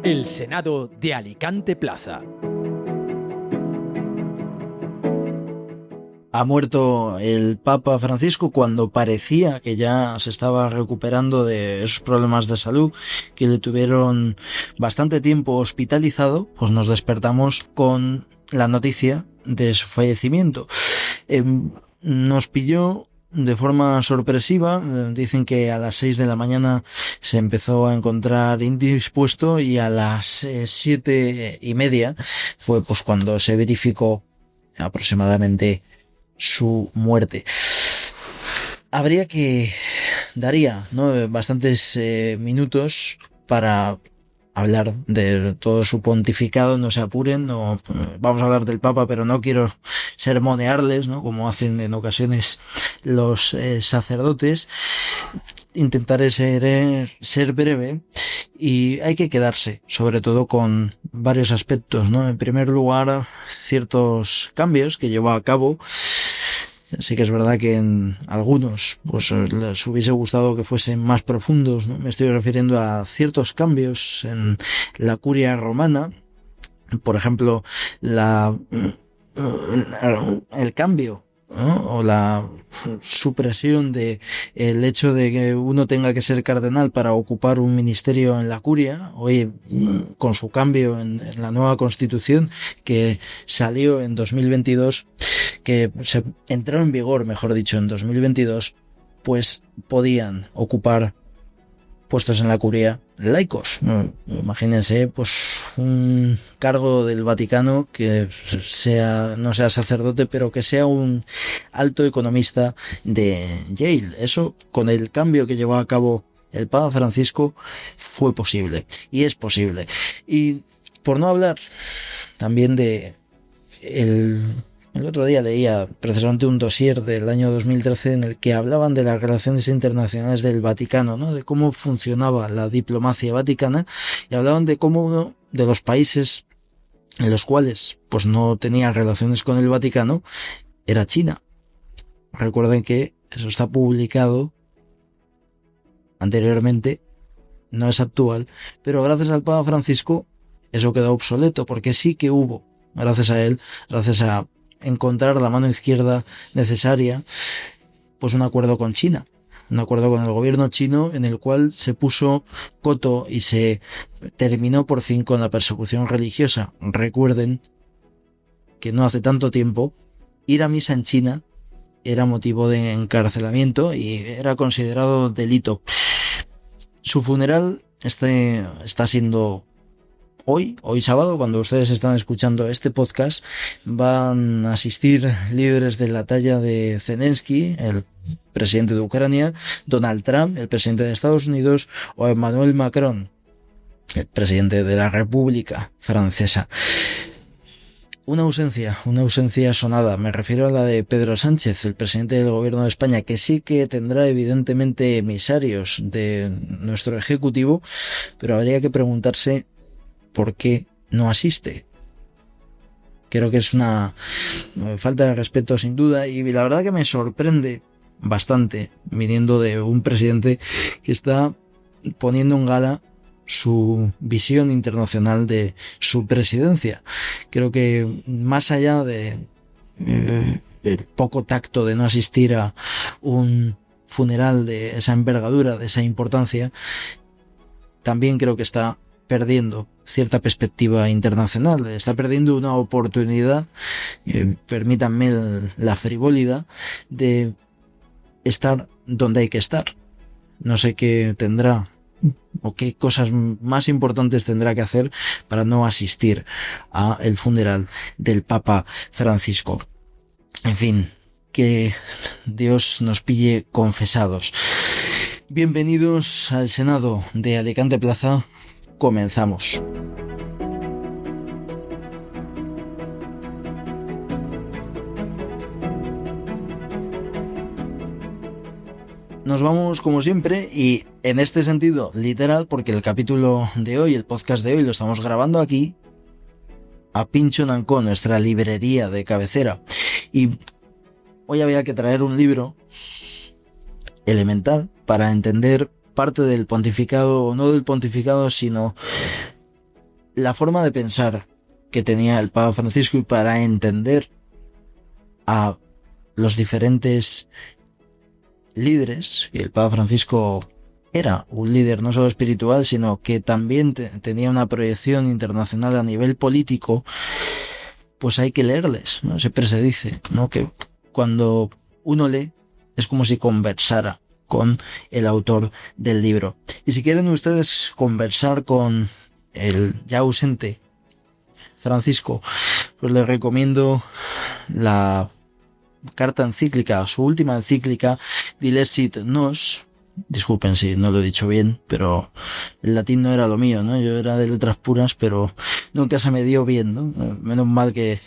El Senado de Alicante Plaza. Ha muerto el Papa Francisco cuando parecía que ya se estaba recuperando de esos problemas de salud que le tuvieron bastante tiempo hospitalizado. Pues nos despertamos con la noticia de su fallecimiento. Nos pilló de forma sorpresiva. Dicen que a las 6 de la mañana se empezó a encontrar indispuesto y a las 7:30 fue pues cuando se verificó aproximadamente su muerte. Daría, ¿no?, bastantes minutos para hablar de todo su pontificado. No se apuren, no vamos a hablar del Papa, pero no quiero sermonearles, ¿no?, como hacen en ocasiones los sacerdotes. Intentaré ser breve, y hay que quedarse sobre todo con varios aspectos, ¿no? En primer lugar, ciertos cambios que llevó a cabo. Sí que es verdad que en algunos pues les hubiese gustado que fuesen más profundos, ¿no? Me estoy refiriendo a ciertos cambios en la curia romana. Por ejemplo, el cambio, ¿no?, o la supresión de el hecho de que uno tenga que ser cardenal para ocupar un ministerio en la curia. Hoy, con su cambio en la nueva constitución que salió en 2022, que se entró en vigor, mejor dicho, en 2022, pues podían ocupar puestos en la curia laicos. Imagínense, pues un cargo del Vaticano que no sea sacerdote, pero que sea un alto economista de Yale. Eso, con el cambio que llevó a cabo el Papa Francisco, fue posible, y es posible. Y por no hablar también de el otro día leía precisamente un dossier del año 2013 en el que hablaban de las relaciones internacionales del Vaticano, ¿no?, de cómo funcionaba la diplomacia vaticana, y hablaban de cómo uno de los países en los cuales pues no tenía relaciones con el Vaticano era China. Recuerden que eso está publicado anteriormente, no es actual, pero gracias al Papa Francisco eso quedó obsoleto, porque sí que hubo, gracias a él, gracias a encontrar la mano izquierda necesaria, pues un acuerdo con China, un acuerdo con el gobierno chino, en el cual se puso coto y se terminó por fin con la persecución religiosa. Recuerden que no hace tanto tiempo ir a misa en China era motivo de encarcelamiento y era considerado delito. Su funeral está siendo hoy sábado. Cuando ustedes están escuchando este podcast, van a asistir líderes de la talla de Zelensky, el presidente de Ucrania, Donald Trump, el presidente de Estados Unidos, o Emmanuel Macron, el presidente de la República Francesa. Una ausencia sonada. Me refiero a la de Pedro Sánchez, el presidente del gobierno de España, que sí que tendrá evidentemente emisarios de nuestro ejecutivo, pero habría que preguntarse ¿por qué no asiste? Creo que es una falta de respeto sin duda, y la verdad que me sorprende bastante viniendo de un presidente que está poniendo en gala su visión internacional de su presidencia. Creo que más allá de el poco tacto de no asistir a un funeral de esa envergadura, de esa importancia, también creo que está perdiendo cierta perspectiva internacional, está perdiendo una oportunidad, permítanme la frivolidad, de estar donde hay que estar. No sé qué tendrá o qué cosas más importantes tendrá que hacer para no asistir a el funeral del Papa Francisco. En fin, que Dios nos pille confesados. Bienvenidos al Senado de Alicante Plaza. Comenzamos. Nos vamos como siempre, y en este sentido literal, porque el capítulo de hoy, el podcast de hoy, lo estamos grabando aquí, a Pincho Nancó, nuestra librería de cabecera. Y hoy había que traer un libro elemental para entender parte del pontificado, o no del pontificado, sino la forma de pensar que tenía el Papa Francisco y para entender a los diferentes líderes, y el Papa Francisco era un líder no solo espiritual, sino que también tenía una proyección internacional a nivel político, pues hay que leerles, ¿no? Siempre se dice, ¿no?, que cuando uno lee es como si conversara con el autor del libro. Y si quieren ustedes conversar con el ya ausente Francisco, pues les recomiendo la carta encíclica, su última encíclica, Dilecit Nos. Disculpen si no lo he dicho bien, pero el latín no era lo mío, ¿no? Yo era de letras puras, pero nunca se me dio bien, ¿no? Menos mal que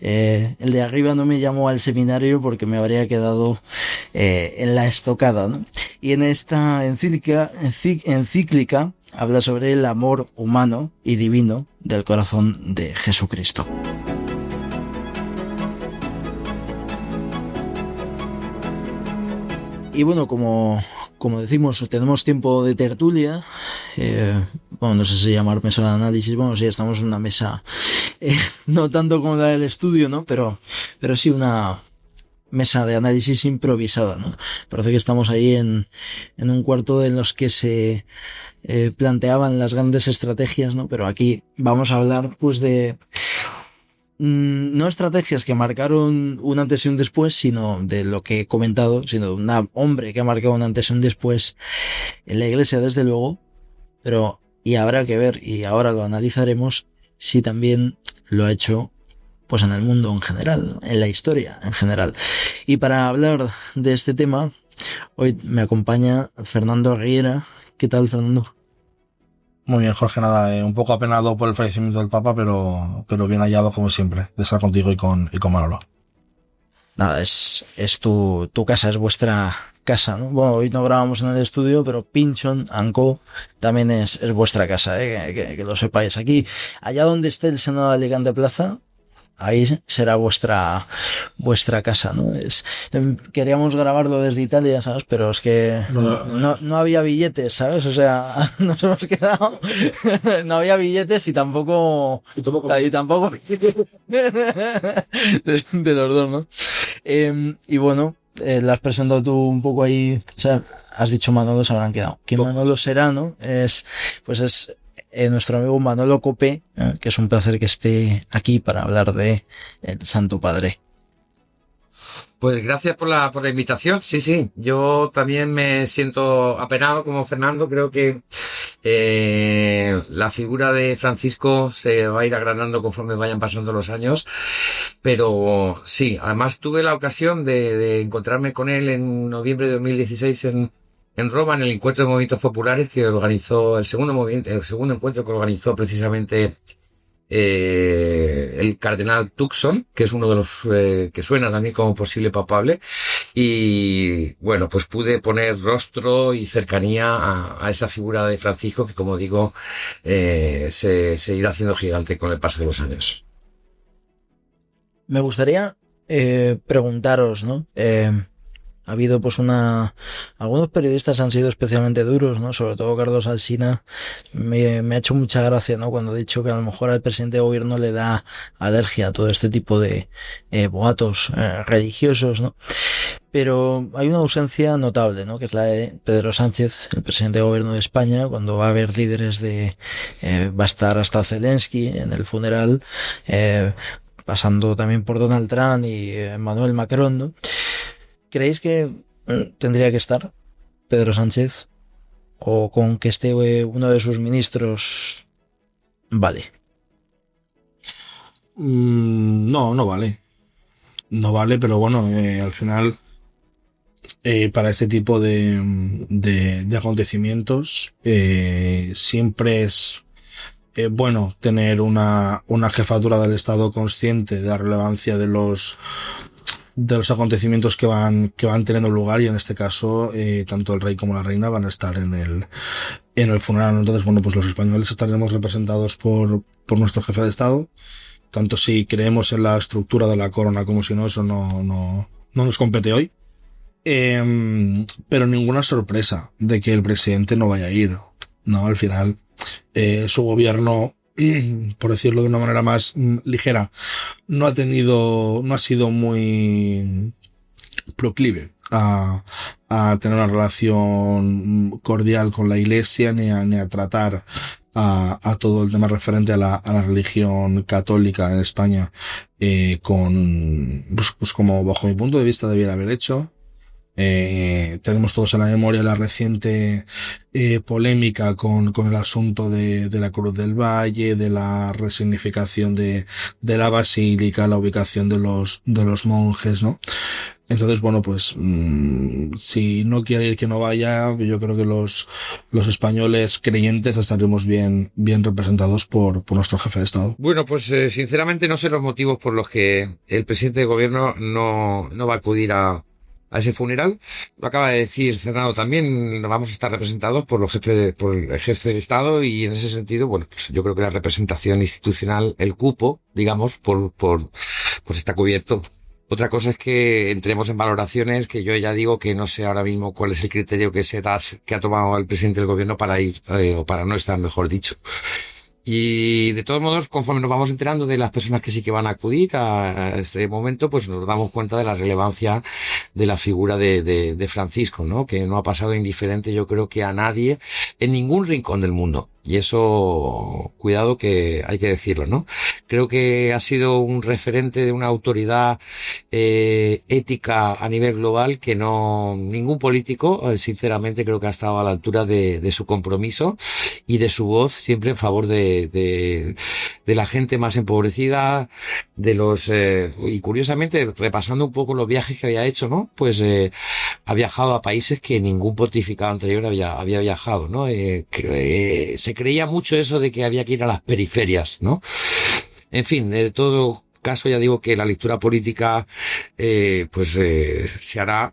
el de arriba no me llamó al seminario porque me habría quedado en la estocada, ¿no? Y en esta encíclica habla sobre el amor humano y divino del corazón de Jesucristo. Y bueno, como decimos, tenemos tiempo de tertulia. Bueno, no sé si llamar mesa de análisis. Bueno, sí, estamos en una mesa, no tanto como la del estudio, ¿no? Pero sí una mesa de análisis improvisada, ¿no? Parece que estamos ahí en un cuarto en los que se planteaban las grandes estrategias, ¿no? Pero aquí vamos a hablar, pues, de no estrategias que marcaron un antes y un después, sino de lo que he comentado, sino de un hombre que ha marcado un antes y un después en la Iglesia, desde luego, pero y habrá que ver, y ahora lo analizaremos, si también lo ha hecho pues en el mundo en general, en la historia en general. Y para hablar de este tema, hoy me acompaña Fernando Riera. ¿Qué tal, Fernando? Muy bien, Jorge, nada, un poco apenado por el fallecimiento del Papa, pero bien hallado como siempre, de estar contigo y con Manolo. Nada, es tu casa, es vuestra casa, ¿no? Bueno, hoy no grabamos en el estudio, pero Pinchon & Co también es vuestra casa, que lo sepáis. Aquí, allá donde esté el Senado de Alicante Plaza, ahí será vuestra casa, ¿no? Queríamos grabarlo desde Italia, ¿sabes? Pero es que no había billetes, ¿sabes? O sea, nos hemos quedado, no había billetes y tampoco de los dos, ¿no? Y bueno, la has presentado tú un poco ahí, o sea, has dicho Manolo, se habrán quedado. ¿Quién Manolo será, no? Es nuestro amigo Manolo Copé, que es un placer que esté aquí para hablar de el Santo Padre. Pues gracias por la invitación. Sí, yo también me siento apenado como Fernando. Creo que la figura de Francisco se va a ir agrandando conforme vayan pasando los años. Pero sí, además tuve la ocasión de encontrarme con él en noviembre de 2016 en Roma, en el encuentro de movimientos populares que organizó el segundo encuentro que organizó precisamente el cardenal Tucson, que es uno de los que suena también como posible papable, y bueno, pues pude poner rostro y cercanía a esa figura de Francisco que, como digo, se irá haciendo gigante con el paso de los años. Me gustaría preguntaros, ¿no? Ha habido pues algunos periodistas han sido especialmente duros, ¿no? Sobre todo Carlos Alsina me ha hecho mucha gracia, ¿no? Cuando ha dicho que a lo mejor al presidente de gobierno le da alergia a todo este tipo de boatos religiosos, ¿no? Pero hay una ausencia notable, ¿no? Que es la de Pedro Sánchez, el presidente de gobierno de España, cuando va a haber líderes va a estar hasta Zelensky en el funeral, pasando también por Donald Trump y Emmanuel Macron, ¿no? ¿Creéis que tendría que estar Pedro Sánchez o con que esté uno de sus ministros vale? No vale. No vale, pero bueno, al final para este tipo de acontecimientos siempre es bueno tener una jefatura del Estado consciente de la relevancia de los acontecimientos que van teniendo lugar, y en este caso tanto el rey como la reina van a estar en el funeral. Entonces, bueno, pues los españoles estaremos representados por nuestro jefe de Estado, tanto si creemos en la estructura de la corona como si no, eso no nos compete hoy. Pero ninguna sorpresa de que el presidente no vaya a ir, ¿no? Al final su gobierno por decirlo de una manera más ligera, no ha sido muy proclive a tener una relación cordial con la Iglesia, ni a tratar a todo el tema referente a la religión católica en España, pues como bajo mi punto de vista debiera haber hecho. Tenemos todos en la memoria la reciente polémica con el asunto de la Cruz del Valle, de la resignificación de la basílica, la ubicación de los monjes, ¿no? Entonces, bueno, pues si no quiere ir, que no vaya. Yo creo que los españoles creyentes estaremos bien representados por nuestro jefe de Estado. Bueno, pues sinceramente no sé los motivos por los que el presidente de gobierno no va a acudir a ese funeral. Lo acaba de decir Fernando también, vamos a estar representados por el jefe de Estado, y en ese sentido, bueno, pues yo creo que la representación institucional, el cupo, digamos, pues está cubierto. Otra cosa es que entremos en valoraciones, que yo ya digo que no sé ahora mismo cuál es el criterio que ha tomado el presidente del gobierno para ir, o para no estar, mejor dicho. Y de todos modos, conforme nos vamos enterando de las personas que sí que van a acudir a este momento, pues nos damos cuenta de la relevancia de la figura de Francisco, ¿no? Que no ha pasado indiferente, yo creo, que a nadie en ningún rincón del mundo. Y eso, cuidado, que hay que decirlo, ¿no? Creo que ha sido un referente de una autoridad ética a nivel global que ningún político, sinceramente, creo que ha estado a la altura de su compromiso y de su voz siempre en favor de la gente más empobrecida, y curiosamente, repasando un poco los viajes que había hecho, ¿no? Pues ha viajado a países que ningún pontificado anterior había viajado, ¿no? Se creía mucho eso de que había que ir a las periferias, ¿no? En fin, de todo caso, ya digo que la lectura política se hará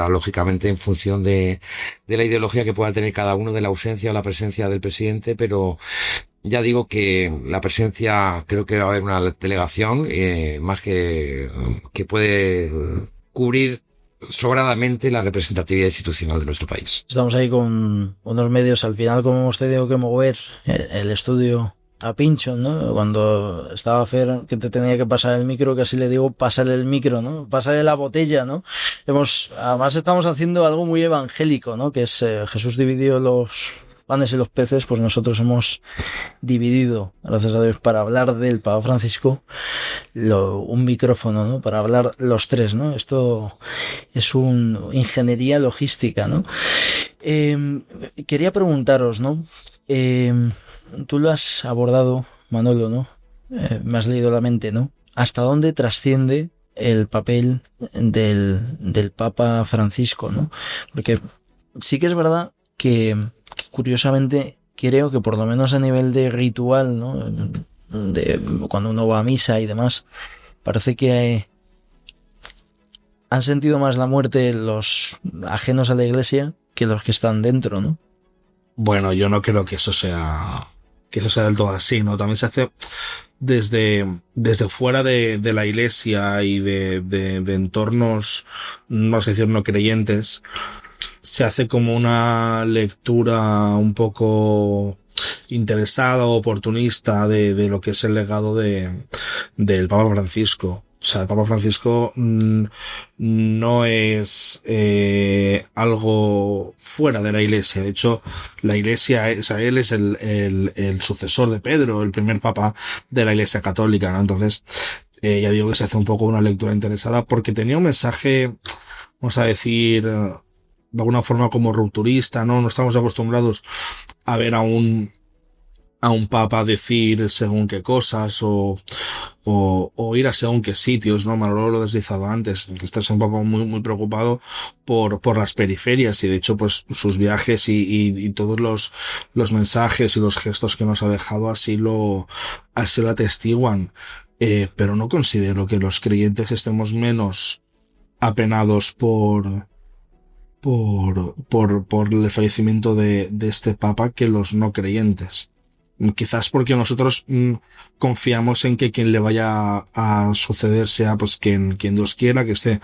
lógicamente en función de la ideología que pueda tener cada uno, de la ausencia o la presencia del presidente, pero ya digo que la presencia, creo que va a haber una delegación más que puede cubrir sobradamente la representatividad institucional de nuestro país. Estamos ahí con unos medios, al final, como hemos tenido que mover el estudio a pincho, ¿no? Cuando estaba Fer, que te tenía que pasar el micro, casi le digo, pásale el micro, ¿no? Pásale la botella, ¿no? Además estamos haciendo algo muy evangélico, ¿no? Que es Jesús dividió los panes y los peces, pues nosotros hemos dividido, gracias a Dios, para hablar del Papa Francisco, un micrófono, ¿no? Para hablar los tres, ¿no? Esto es ingeniería logística, ¿no? Quería preguntaros, ¿no? Tú lo has abordado, Manolo, ¿no? Me has leído la mente, ¿no? ¿Hasta dónde trasciende el papel del Papa Francisco, ¿no? Porque sí que es verdad que curiosamente creo que por lo menos a nivel de ritual, ¿no? De cuando uno va a misa y demás, parece que han sentido más la muerte los ajenos a la Iglesia que los que están dentro, ¿no? Bueno, yo no creo que eso sea del todo así, ¿no? También se hace desde fuera de la Iglesia y de entornos, no sé decir, no creyentes. Se hace como una lectura un poco interesada o oportunista de lo que es el legado del Papa Francisco. O sea, el Papa Francisco no es algo fuera de la Iglesia. De hecho, la Iglesia, él es el sucesor de Pedro, el primer Papa de la Iglesia Católica, ¿no? Entonces, ya digo que se hace un poco una lectura interesada porque tenía un mensaje, vamos a decir, de alguna forma como rupturista, ¿no? No estamos acostumbrados a ver a un papa decir según qué cosas o ir a según qué sitios, ¿no? Manolo lo ha deslizado antes. Este es un papa muy, muy preocupado por las periferias y de hecho pues sus viajes y todos los mensajes y los gestos que nos ha dejado así lo atestiguan. Pero no considero que los creyentes estemos menos apenados por el fallecimiento de este papa que los no creyentes. Quizás porque nosotros confiamos en que quien le vaya a suceder sea pues quien Dios quiera, que esté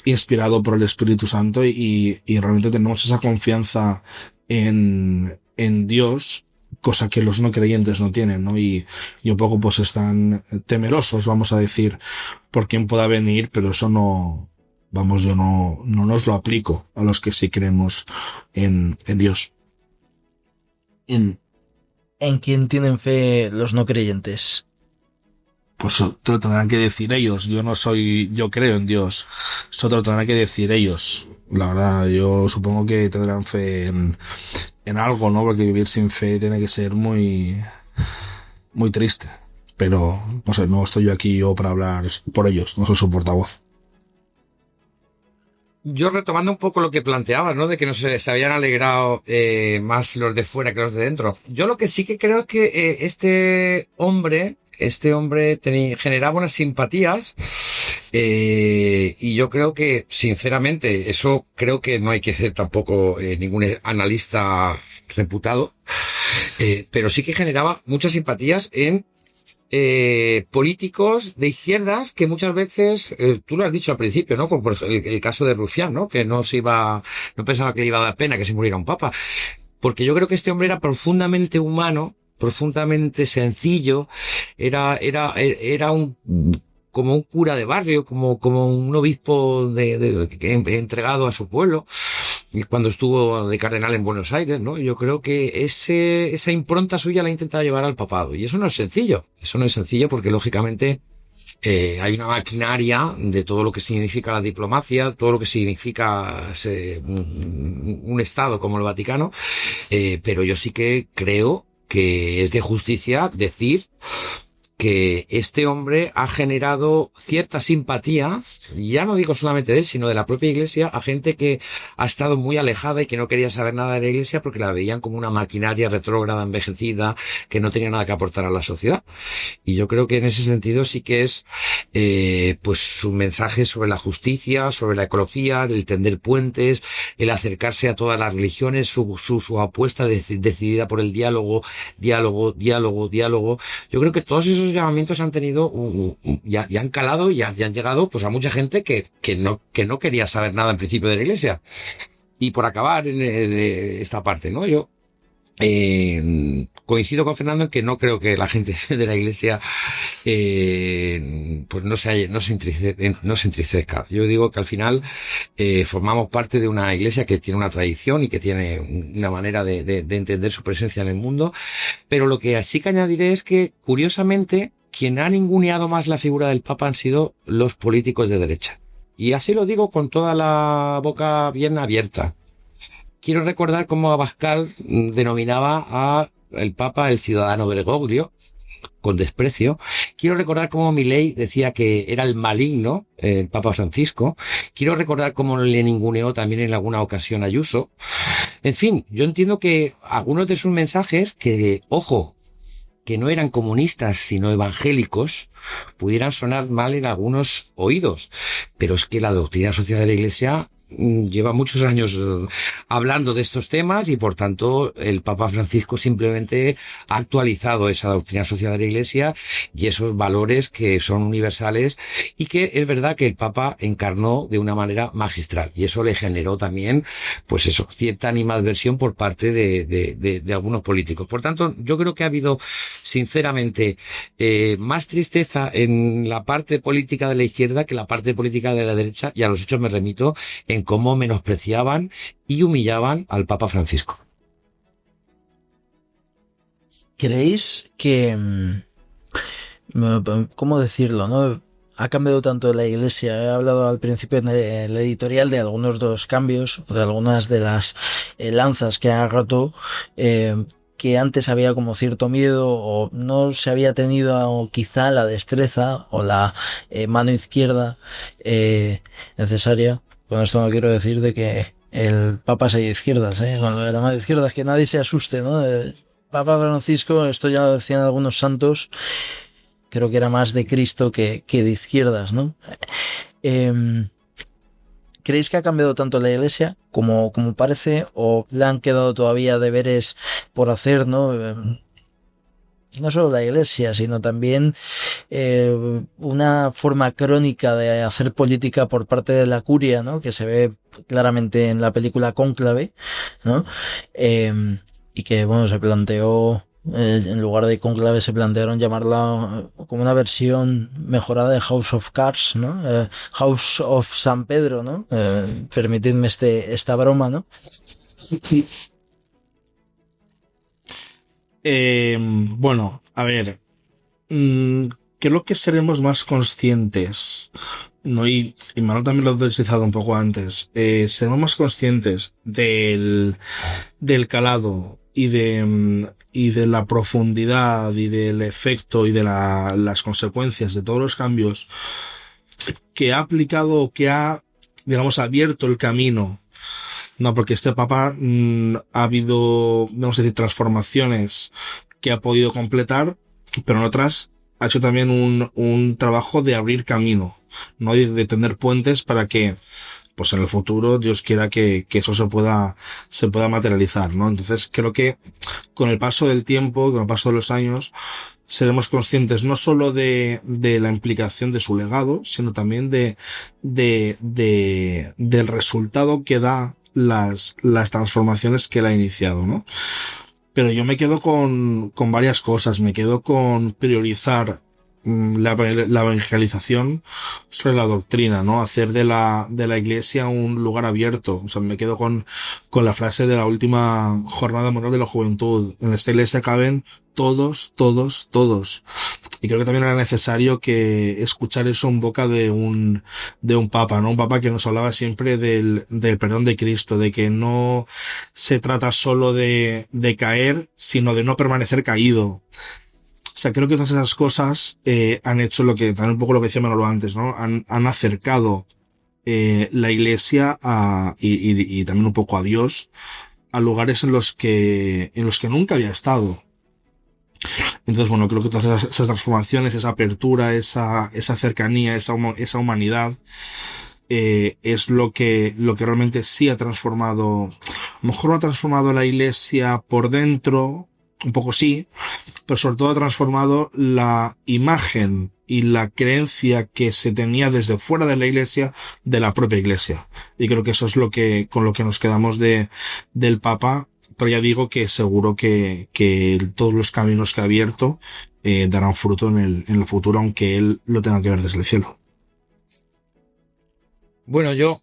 inspirado por el Espíritu Santo y realmente tenemos esa confianza en Dios cosa que los no creyentes no tienen, ¿no? Y un poco pues están temerosos, vamos a decir, por quién pueda venir, pero eso no, vamos, yo no nos lo aplico a los que sí creemos en Dios. ¿En quién tienen fe los no creyentes? Pues te lo tendrán que decir ellos. Yo creo en Dios. Eso te lo tendrán que decir ellos. La verdad, yo supongo que tendrán fe en algo, ¿no? Porque vivir sin fe tiene que ser muy, muy triste. Pero, no sé, no estoy yo aquí para hablar por ellos. No soy su portavoz. Yo retomando un poco lo que planteabas, ¿no? De que no se habían alegrado más los de fuera que los de dentro. Yo lo que sí que creo es que este hombre generaba unas simpatías y yo creo que, sinceramente, eso creo que no hay que ser tampoco ningún analista reputado, pero sí que generaba muchas simpatías en políticos de izquierdas que muchas veces, tú lo has dicho al principio, ¿no? Como por el caso de Rufián, ¿no? Que no pensaba que le iba a dar pena que se muriera un papa. Porque yo creo que este hombre era profundamente humano, profundamente sencillo, era como un cura de barrio, como un obispo entregado a su pueblo, y cuando estuvo de cardenal en Buenos Aires, ¿no? Yo creo que esa impronta suya la ha intentado llevar al papado, y eso no es sencillo porque lógicamente hay una maquinaria de todo lo que significa la diplomacia, todo lo que significa un Estado como el Vaticano, pero yo sí que creo que es de justicia decir que este hombre ha generado cierta simpatía, ya no digo solamente de él, sino de la propia Iglesia, a gente que ha estado muy alejada y que no quería saber nada de la Iglesia porque la veían como una maquinaria retrógrada, envejecida, que no tenía nada que aportar a la sociedad. Y yo creo que en ese sentido sí que es pues su mensaje sobre la justicia, sobre la ecología, el tender puentes, el acercarse a todas las religiones, su apuesta decidida por el diálogo. Yo creo que todos esos llamamientos han tenido ya han calado y han llegado pues a mucha gente que no quería saber nada en principio de la Iglesia. Y por acabar de esta parte, ¿no? Yo coincido con Fernando en que no creo que la gente de la Iglesia pues no se entristezca. Yo digo que al final formamos parte de una Iglesia que tiene una tradición y que tiene una manera de entender su presencia en el mundo, pero lo que sí que añadiré es que, curiosamente, quien ha ninguneado más la figura del Papa han sido los políticos de derecha. Y así lo digo con toda la boca bien abierta. Quiero recordar cómo Abascal denominaba al Papa el ciudadano Bergoglio, con desprecio. Quiero recordar cómo Milei decía que era el maligno, el Papa Francisco. Quiero recordar cómo le ninguneó también en alguna ocasión Ayuso. En fin, yo entiendo que algunos de sus mensajes, que, ojo, que no eran comunistas sino evangélicos, pudieran sonar mal en algunos oídos. Pero es que la doctrina social de la Iglesia lleva muchos años hablando de estos temas y por tanto el Papa Francisco simplemente ha actualizado esa doctrina social de la Iglesia y esos valores que son universales y que es verdad que el Papa encarnó de una manera magistral y eso le generó también pues eso, cierta animadversión por parte de algunos políticos. Por tanto, yo creo que ha habido sinceramente más tristeza en la parte política de la izquierda que en la parte política de la derecha, y a los hechos me remito, en cómo menospreciaban y humillaban al Papa Francisco. ¿Creéis que, cómo decirlo, no? Ha cambiado tanto la Iglesia. He hablado al principio en el editorial de algunos de los cambios, de algunas de las lanzas que ha roto, que antes había como cierto miedo o no se había tenido quizá la destreza o la mano izquierda necesaria. Con esto no quiero decir de que el Papa sea de izquierdas, con lo de la mano izquierda, es que nadie se asuste, ¿no? El Papa Francisco, esto ya lo decían algunos santos, creo que era más de Cristo que de izquierdas, ¿no? ¿Creéis que ha cambiado tanto la Iglesia como parece, o le han quedado todavía deberes por hacer, ¿no? No solo la Iglesia, sino también una forma crónica de hacer política por parte de la curia, ¿no? Que se ve claramente en la película Cónclave, ¿no? Y que, bueno, se planteó En lugar de conclave se plantearon llamarla como una versión mejorada de House of Cards, ¿no? House of San Pedro, ¿no? Permitidme esta broma, ¿no? Bueno, a ver, creo que seremos más conscientes, ¿no? Y Manuel también lo ha utilizado un poco antes. Seremos más conscientes del calado y de la profundidad y del efecto y de las consecuencias de todos los cambios que ha aplicado, que ha, digamos, abierto el camino. No, porque este Papa ha habido, vamos a decir, transformaciones que ha podido completar, pero en otras ha hecho también un trabajo de abrir camino, ¿no? Y de tener puentes para que, pues en el futuro, Dios quiera que eso se pueda materializar, ¿no? Entonces, creo que con el paso del tiempo, con el paso de los años, seremos conscientes no solo de la implicación de su legado, sino también del resultado que da las transformaciones que él ha iniciado, ¿no? Pero yo me quedo con varias cosas. Me quedo con priorizar la evangelización sobre la doctrina, ¿no? Hacer de la iglesia un lugar abierto. O sea, me quedo con la frase de la última jornada mundial de la juventud. En esta iglesia caben todos. Y creo que también era necesario que escuchar eso en boca de un papa, ¿no? Un papa que nos hablaba siempre del perdón de Cristo, de que no se trata solo de caer, sino de no permanecer caído. O sea, creo que todas esas cosas han hecho también un poco lo que decía Manolo antes, ¿no? Han acercado la iglesia y también un poco a Dios a lugares en los que nunca había estado. Entonces, bueno, creo que todas esas transformaciones, esa apertura, esa cercanía, esa humanidad, es lo que realmente sí ha transformado. A lo mejor no ha transformado la iglesia por dentro, un poco sí, pero sobre todo ha transformado la imagen y la creencia que se tenía desde fuera de la iglesia, de la propia iglesia. Y creo que eso es con lo que nos quedamos del Papa. Pero ya digo que seguro que todos los caminos que ha abierto darán fruto en el futuro, aunque él lo tenga que ver desde el cielo. Bueno, yo,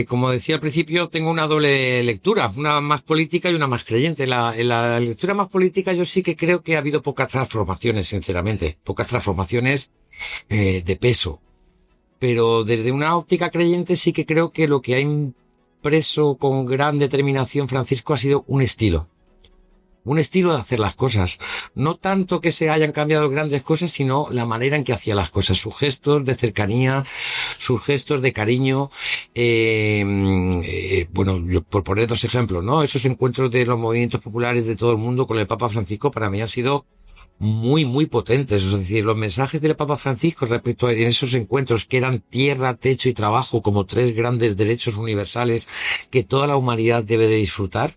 como decía al principio, tengo una doble lectura, una más política y una más creyente. En la lectura más política yo sí que creo que ha habido pocas transformaciones, sinceramente, pocas transformaciones de peso. Pero desde una óptica creyente sí que creo que lo que ha impreso con gran determinación Francisco ha sido un estilo de hacer las cosas. No tanto que se hayan cambiado grandes cosas, sino la manera en que hacía las cosas, sus gestos de cercanía, sus gestos de cariño. Bueno, por poner dos ejemplos, ¿no? Esos encuentros de los movimientos populares de todo el mundo con el Papa Francisco para mí han sido muy potentes. Es decir, los mensajes del Papa Francisco respecto a en esos encuentros que eran tierra, techo y trabajo como tres grandes derechos universales que toda la humanidad debe de disfrutar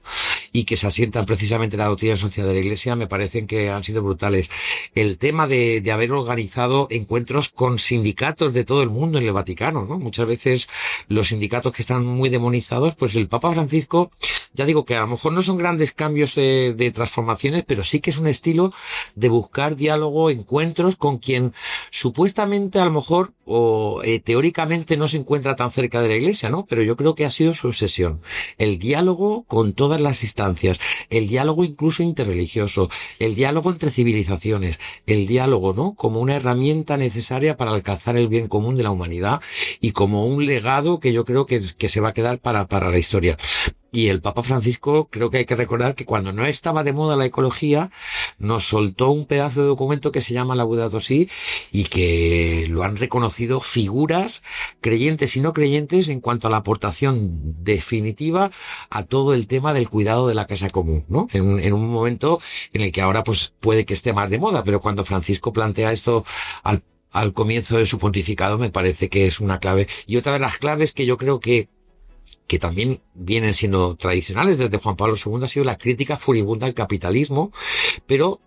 y que se asientan precisamente en la doctrina social de la Iglesia, me parecen que han sido brutales. El tema de haber organizado encuentros con sindicatos de todo el mundo en el Vaticano, ¿no? Muchas veces los sindicatos que están muy demonizados, pues el Papa Francisco, ya digo que a lo mejor no son grandes cambios de transformaciones, pero sí que es un estilo de buscar diálogo, encuentros con quien supuestamente a lo mejor o teóricamente no se encuentra tan cerca de la Iglesia, ¿no? Pero yo creo que ha sido su obsesión. El diálogo con todas las instancias, el diálogo incluso interreligioso, el diálogo entre civilizaciones, el diálogo, ¿no? Como una herramienta necesaria para alcanzar el bien común de la humanidad y como un legado que yo creo que se va a quedar para la historia. Y el Papa Francisco, creo que hay que recordar que cuando no estaba de moda la ecología, nos soltó un pedazo de documento que se llama Laudato Si y que lo han reconocido figuras creyentes y no creyentes en cuanto a la aportación definitiva a todo el tema del cuidado de la casa común, ¿no? En un momento en el que ahora pues puede que esté más de moda, pero cuando Francisco plantea esto al comienzo de su pontificado me parece que es una clave. Y otra de las claves que yo creo que también vienen siendo tradicionales desde Juan Pablo II ha sido la crítica furibunda al capitalismo, pero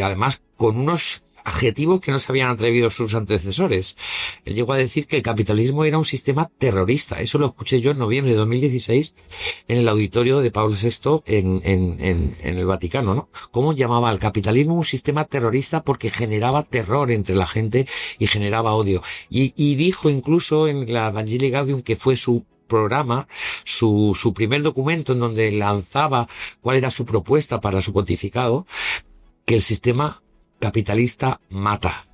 además con unos adjetivos que no se habían atrevido sus antecesores. Él llegó a decir que el capitalismo era un sistema terrorista. Eso lo escuché yo en noviembre de 2016 en el auditorio de Pablo VI en el Vaticano, ¿no? Cómo llamaba al capitalismo un sistema terrorista porque generaba terror entre la gente y generaba odio. Y dijo incluso en la Evangelii Gaudium, que fue su programa, su primer documento en donde lanzaba cuál era su propuesta para su pontificado, que el sistema capitalista mata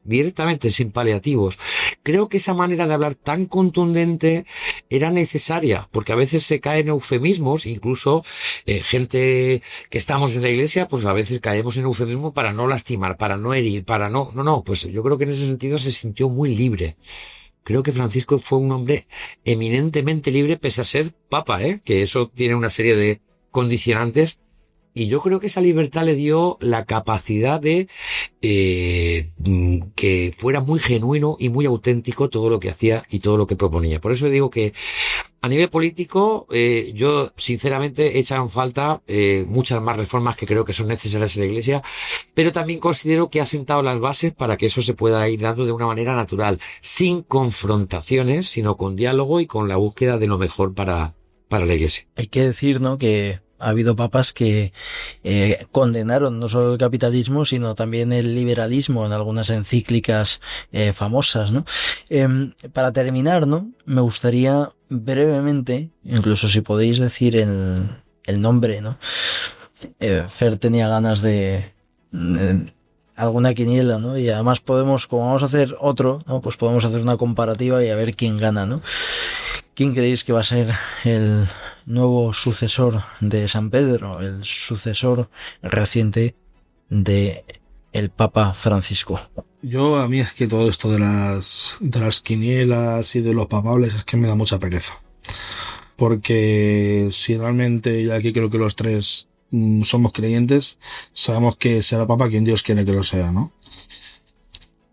directamente, sin paliativos. Creo que esa manera de hablar tan contundente era necesaria, porque a veces se caen eufemismos, incluso gente que estamos en la iglesia, pues a veces caemos en eufemismo para no lastimar, para no herir, para no, pues yo creo que en ese sentido se sintió muy libre. Creo que Francisco fue un hombre eminentemente libre, pese a ser papa, que eso tiene una serie de condicionantes. Y yo creo que esa libertad le dio la capacidad de que fuera muy genuino y muy auténtico todo lo que hacía y todo lo que proponía. Por eso digo que a nivel político, yo sinceramente he echado en falta muchas más reformas que creo que son necesarias en la Iglesia, pero también considero que ha sentado las bases para que eso se pueda ir dando de una manera natural, sin confrontaciones, sino con diálogo y con la búsqueda de lo mejor para la Iglesia. Hay que decir, ¿no?, que ha habido papas que condenaron no solo el capitalismo, sino también el liberalismo en algunas encíclicas famosas, ¿no? Para terminar, ¿no?, me gustaría brevemente, incluso si podéis decir el nombre, ¿no? Fer tenía ganas de alguna quiniela, ¿no? Y además podemos, como vamos a hacer otro, ¿no?, pues podemos hacer una comparativa y a ver quién gana, ¿no? ¿Quién creéis que va a ser el nuevo sucesor de San Pedro, el sucesor reciente de el Papa Francisco? A mí es que todo esto de las quinielas y de los papables es que me da mucha pereza. Porque si realmente, y aquí creo que los tres somos creyentes, sabemos que será Papa quien Dios quiere que lo sea, ¿no?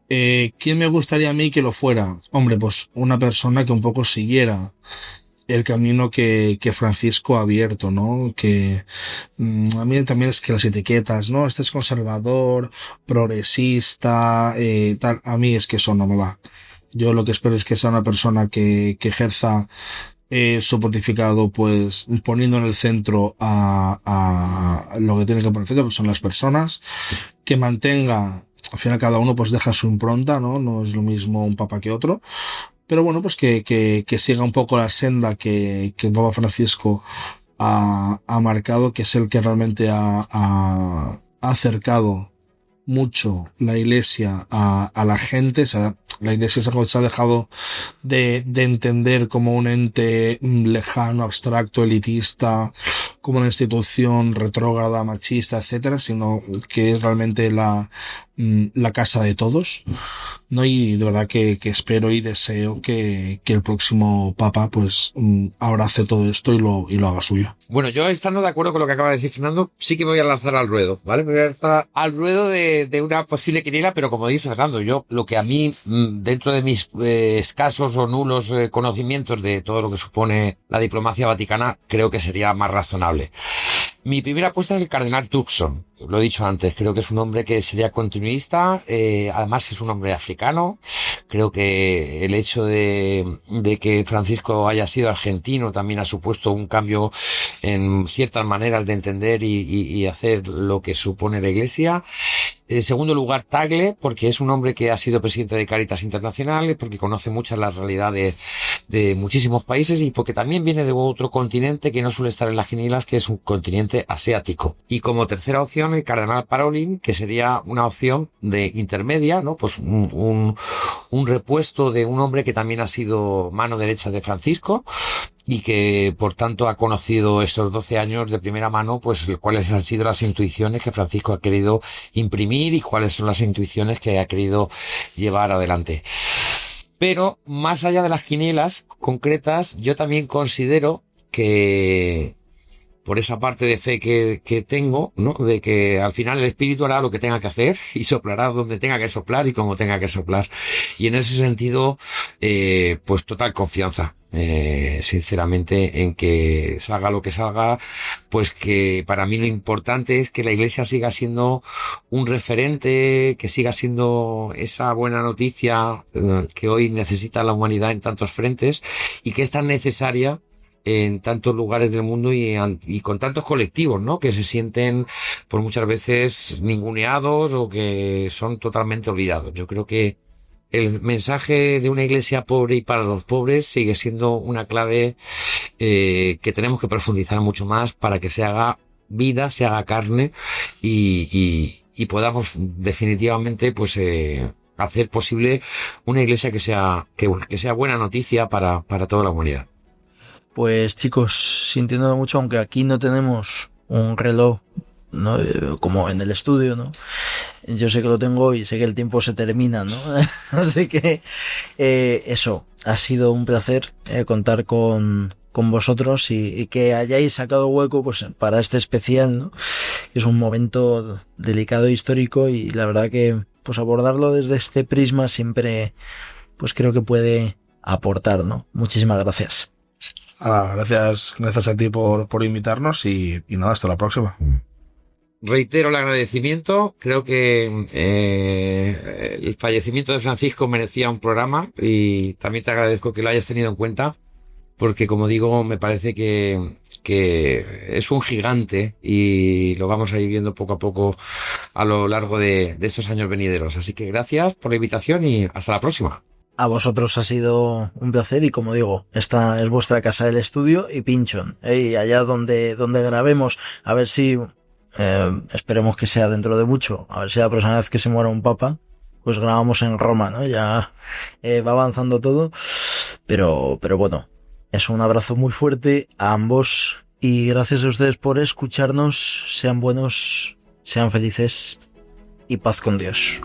¿Quién me gustaría a mí que lo fuera? Hombre, pues una persona que un poco siguiera el camino que Francisco ha abierto, ¿no? Que a mí también es que las etiquetas, ¿no? Este es conservador, progresista, tal, a mí es que eso no me va. Yo lo que espero es que sea una persona que ejerza su pontificado, pues poniendo en el centro a lo que tiene que poner en el centro, que son las personas, que mantenga, al final cada uno pues deja su impronta, ¿no? No es lo mismo un papa que otro. Pero bueno, pues que siga un poco la senda que el Papa Francisco ha marcado, que es el que realmente ha acercado mucho la Iglesia a la gente. O sea, la Iglesia se ha dejado de entender como un ente lejano, abstracto, elitista, como una institución retrógrada, machista, etcétera, sino que es realmente la casa de todos, ¿no? Y de verdad que espero y deseo que el próximo Papa pues abrace todo esto y lo haga suyo. Bueno, yo estando de acuerdo con lo que acaba de decir Fernando, sí que me voy a lanzar al ruedo, ¿vale? Me voy a lanzar al ruedo de una posible quiniela, pero como dice Fernando, yo lo que a mí, dentro de mis escasos o nulos conocimientos de todo lo que supone la diplomacia vaticana, creo que sería más razonable. Mi primera apuesta es el cardenal Turkson. Lo he dicho antes, creo que es un hombre que sería continuista, además es un hombre africano. Creo que el hecho de que Francisco haya sido argentino también ha supuesto un cambio en ciertas maneras de entender y hacer lo que supone la Iglesia. En segundo lugar, Tagle, porque es un hombre que ha sido presidente de Cáritas Internacional, porque conoce muchas las realidades de muchísimos países y porque también viene de otro continente que no suele estar en las quinielas, que es un continente asiático. Y como tercera opción, el cardenal Parolin, que sería una opción de intermedia, ¿no? Pues un repuesto de un hombre que también ha sido mano derecha de Francisco y que por tanto ha conocido estos 12 años de primera mano, pues cuáles han sido las intuiciones que Francisco ha querido imprimir y cuáles son las intuiciones que ha querido llevar adelante. Pero más allá de las quinielas concretas, yo también considero que por esa parte de fe que tengo, ¿no? De que al final el espíritu hará lo que tenga que hacer y soplará donde tenga que soplar y como tenga que soplar. Y en ese sentido, pues total confianza. Sinceramente, en que salga lo que salga, pues que para mí lo importante es que la Iglesia siga siendo un referente, que siga siendo esa buena noticia que hoy necesita la humanidad en tantos frentes y que es tan necesaria en tantos lugares del mundo y con tantos colectivos, ¿no? Que se sienten por muchas veces ninguneados o que son totalmente olvidados. Yo creo que el mensaje de una iglesia pobre y para los pobres sigue siendo una clave que tenemos que profundizar mucho más para que se haga vida, se haga carne y podamos definitivamente pues hacer posible una iglesia que sea buena noticia para toda la humanidad. Pues chicos, sintiéndolo mucho, aunque aquí no tenemos un reloj, ¿no? Como en el estudio, ¿no? Yo sé que lo tengo y sé que el tiempo se termina, ¿no? Así que eso, ha sido un placer contar con vosotros y que hayáis sacado hueco pues para este especial, ¿no? Es un momento delicado e histórico y la verdad que pues abordarlo desde este prisma siempre pues creo que puede aportar, ¿no? Muchísimas gracias. Gracias a ti por invitarnos y nada, hasta la próxima. Reitero el agradecimiento, creo que el fallecimiento de Francisco merecía un programa y también te agradezco que lo hayas tenido en cuenta porque, como digo, me parece que es un gigante y lo vamos a ir viendo poco a poco a lo largo de estos años venideros. Así que gracias por la invitación y hasta la próxima. A vosotros ha sido un placer y, como digo, esta es vuestra casa, el estudio y Pinchon. Y allá donde grabemos, a ver si... esperemos que sea dentro de mucho, a ver si la próxima vez que se muera un papa pues grabamos en Roma, ¿no? Ya va avanzando todo, pero bueno, es un abrazo muy fuerte a ambos y gracias a ustedes por escucharnos. Sean buenos, sean felices y paz con Dios.